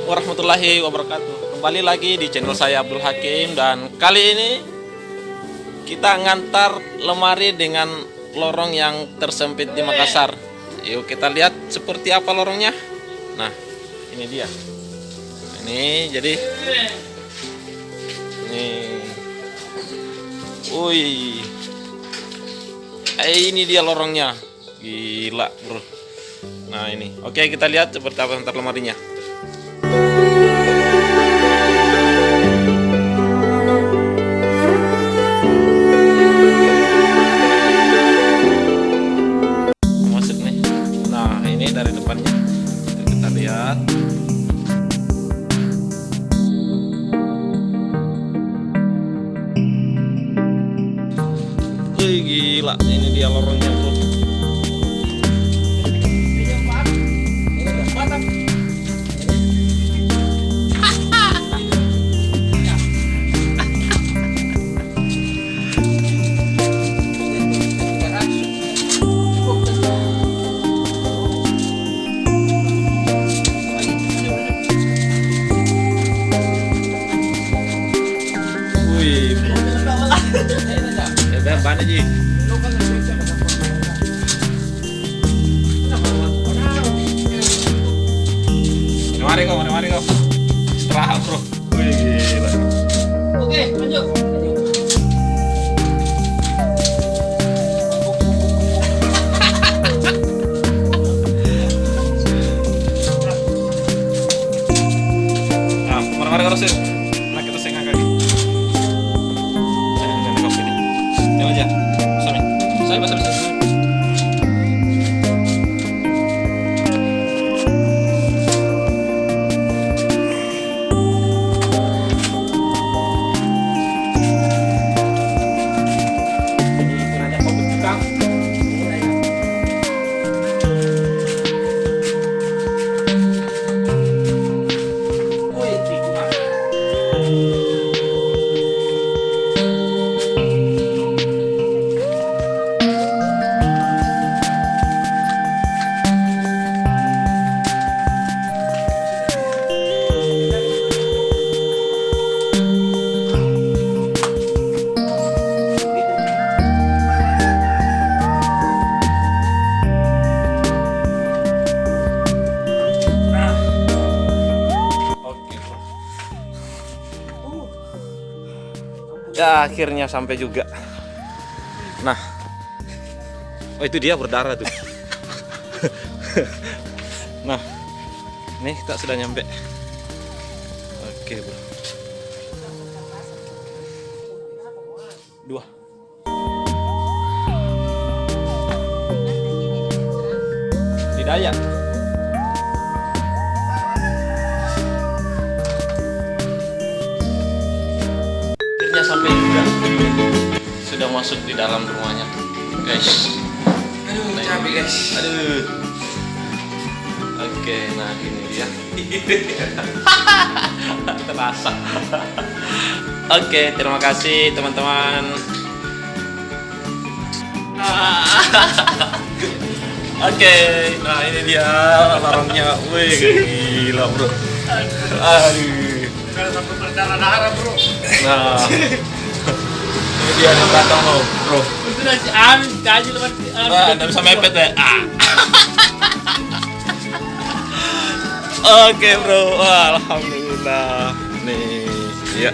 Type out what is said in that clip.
warahmatullahi wabarakatuh. Kembali lagi di channel saya Abdul Hakim, dan kali ini kita ngantar lemari dengan lorong yang tersempit di Makassar. Yuk kita lihat seperti apa lorongnya. Nah, ini dia. Ini jadi ini dia lorongnya. Gila, bro. Nah, ini. Oke, kita lihat seperti apa ntar lemarinya. Masuk nih. Nah, ini dari depannya. Kita lihat. Wih, gila. Ini dia lorongnya, bro. Ban aja. Mari kau. Istirahat, bro. Wih, gila. Oke, lanjut. Mari kau sih. Nah, kita sengah kali. Aja. Saya basah. Ya, akhirnya sampai juga. Nah, oh itu dia berdarah tuh. Nah, ini kita sudah nyampe. Oke, bro. 2. Tidak ya. Sampai juga sudah masuk di dalam rumahnya, guys. Aduh, capek, guys. Aduh. Oke, nah ini dia. Terasa. Oke, terima kasih teman-teman. Oke, nah ini dia lorongnya. Wih, gila, bro. Aduh. Sampai berdarah-darah, bro. Nah, ini dia di belakang lo, bro. Itu nasi amin, kaji lepas. Nggak bisa mepet ya. Oke, bro. Alhamdulillah. Nih, ya.